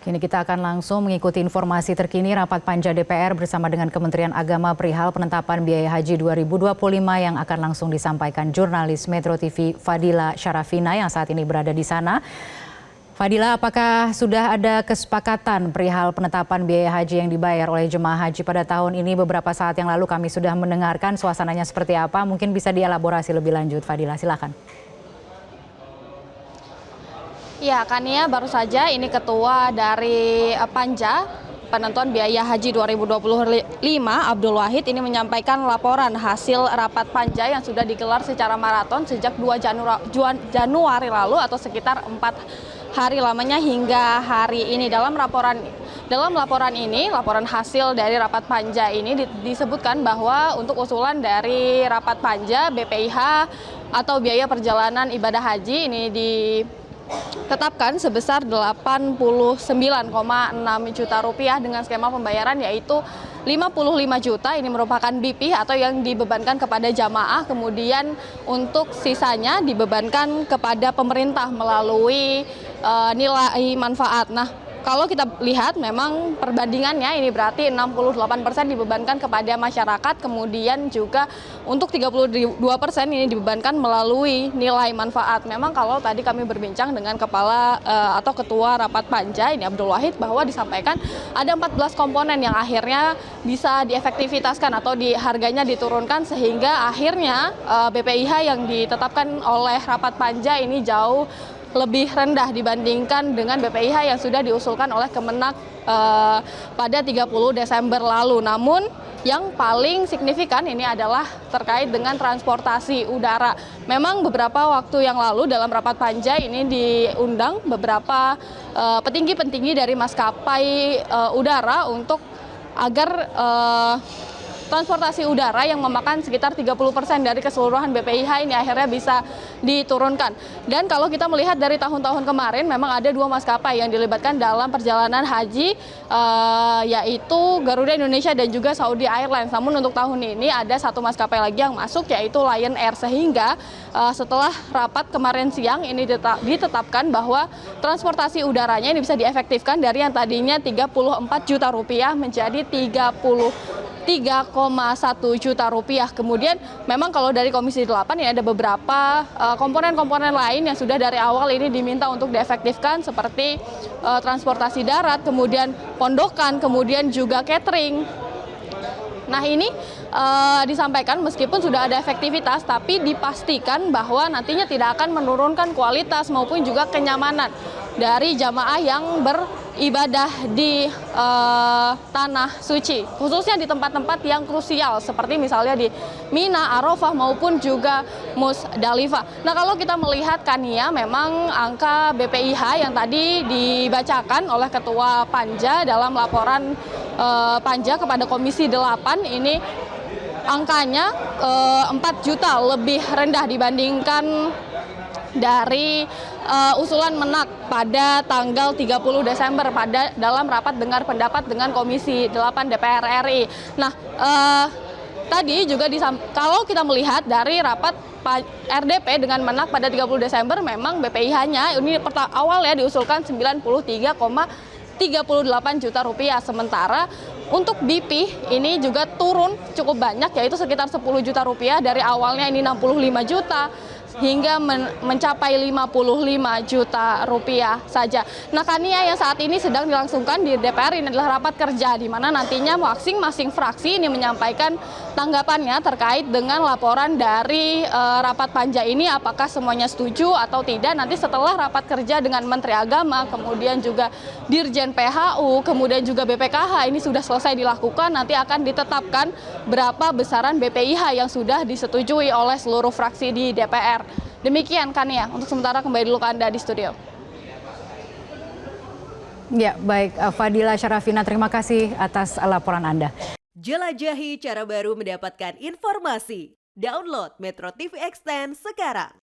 Kini kita akan langsung mengikuti informasi terkini rapat panja DPR bersama dengan Kementerian Agama perihal penetapan biaya haji 2025 yang akan langsung disampaikan jurnalis Metro TV Fadila Syarafina yang saat ini berada di sana. Fadila, apakah sudah ada kesepakatan perihal penetapan biaya haji yang dibayar oleh jemaah haji pada tahun ini? Beberapa saat yang lalu kami sudah mendengarkan suasananya seperti apa. Mungkin bisa dielaborasi lebih lanjut, Fadila, silakan. Ya, Kania, baru saja ini ketua dari Panja penentuan biaya haji 2025 Abdul Wahid ini menyampaikan laporan hasil rapat panja yang sudah digelar secara maraton sejak 2 Januari lalu atau sekitar 4 hari lamanya hingga hari ini. Dalam laporan ini, laporan hasil dari rapat panja ini disebutkan bahwa untuk usulan dari rapat panja BPIH atau biaya perjalanan ibadah haji ini ditetapkan sebesar 89,6 juta rupiah dengan skema pembayaran yaitu 55 juta ini merupakan BP atau yang dibebankan kepada jamaah, kemudian untuk sisanya dibebankan kepada pemerintah melalui nilai manfaat. Nah, kalau kita lihat memang perbandingannya ini berarti 68% dibebankan kepada masyarakat, kemudian juga untuk 32% ini dibebankan melalui nilai manfaat. Memang kalau tadi kami berbincang dengan kepala atau ketua rapat panja ini Abdul Wahid bahwa disampaikan ada 14 komponen yang akhirnya bisa diefektivitaskan atau harganya diturunkan sehingga akhirnya BPIH yang ditetapkan oleh rapat panja ini jauh lebih rendah dibandingkan dengan BPIH yang sudah diusulkan oleh Kemenak pada 30 Desember lalu. Namun yang paling signifikan ini adalah terkait dengan transportasi udara. Memang beberapa waktu yang lalu dalam rapat panja ini diundang beberapa petinggi-petinggi dari maskapai udara untuk agar transportasi udara yang memakan sekitar 30% dari keseluruhan BPIH ini akhirnya bisa diturunkan. Dan kalau kita melihat dari tahun-tahun kemarin memang ada 2 maskapai yang dilibatkan dalam perjalanan haji yaitu Garuda Indonesia dan juga Saudi Airlines. Namun untuk tahun ini ada 1 maskapai lagi yang masuk yaitu Lion Air, sehingga setelah rapat kemarin siang ini ditetapkan bahwa transportasi udaranya ini bisa diefektifkan dari yang tadinya 34 juta rupiah menjadi 3,1 juta rupiah. Kemudian memang kalau dari Komisi 8 ini ada beberapa komponen-komponen lain yang sudah dari awal ini diminta untuk diefektifkan seperti transportasi darat, kemudian pondokan, kemudian juga catering. Nah, ini disampaikan meskipun sudah ada efektivitas, tapi dipastikan bahwa nantinya tidak akan menurunkan kualitas maupun juga kenyamanan dari jamaah yang beribadah di tanah suci, khususnya di tempat-tempat yang krusial seperti misalnya di Mina, Arafah maupun juga Musdalifah. Nah, kalau kita melihat Kania, memang angka BPIH yang tadi dibacakan oleh Ketua Panja dalam laporan Panja kepada Komisi 8 ini angkanya 4 juta lebih rendah dibandingkan dari usulan Menak pada tanggal 30 Desember dalam rapat dengar pendapat dengan Komisi 8 DPR RI. Nah, tadi juga kalau kita melihat dari rapat RDP dengan Menak pada 30 Desember memang BPIH-nya ini awalnya diusulkan 93,38 juta rupiah, sementara untuk BP ini juga turun cukup banyak yaitu sekitar 10 juta rupiah, dari awalnya ini 65 juta hingga mencapai 55 juta rupiah saja. Nah, Kania, yang saat ini sedang dilangsungkan di DPR ini adalah rapat kerja di mana nantinya masing-masing fraksi ini menyampaikan tanggapannya terkait dengan laporan dari rapat panja ini, apakah semuanya setuju atau tidak. Nanti setelah rapat kerja dengan Menteri Agama, kemudian juga Dirjen PHU, kemudian juga BPKH ini sudah selesai dilakukan, nanti akan ditetapkan berapa besaran BPIH yang sudah disetujui oleh seluruh fraksi di DPR. Demikian, Kania, untuk sementara kembali dulu ke Anda di studio. Ya, baik, Fadila Syarafina, terima kasih atas laporan Anda. Jelajahi cara baru mendapatkan informasi. Download Metro TV Extend sekarang.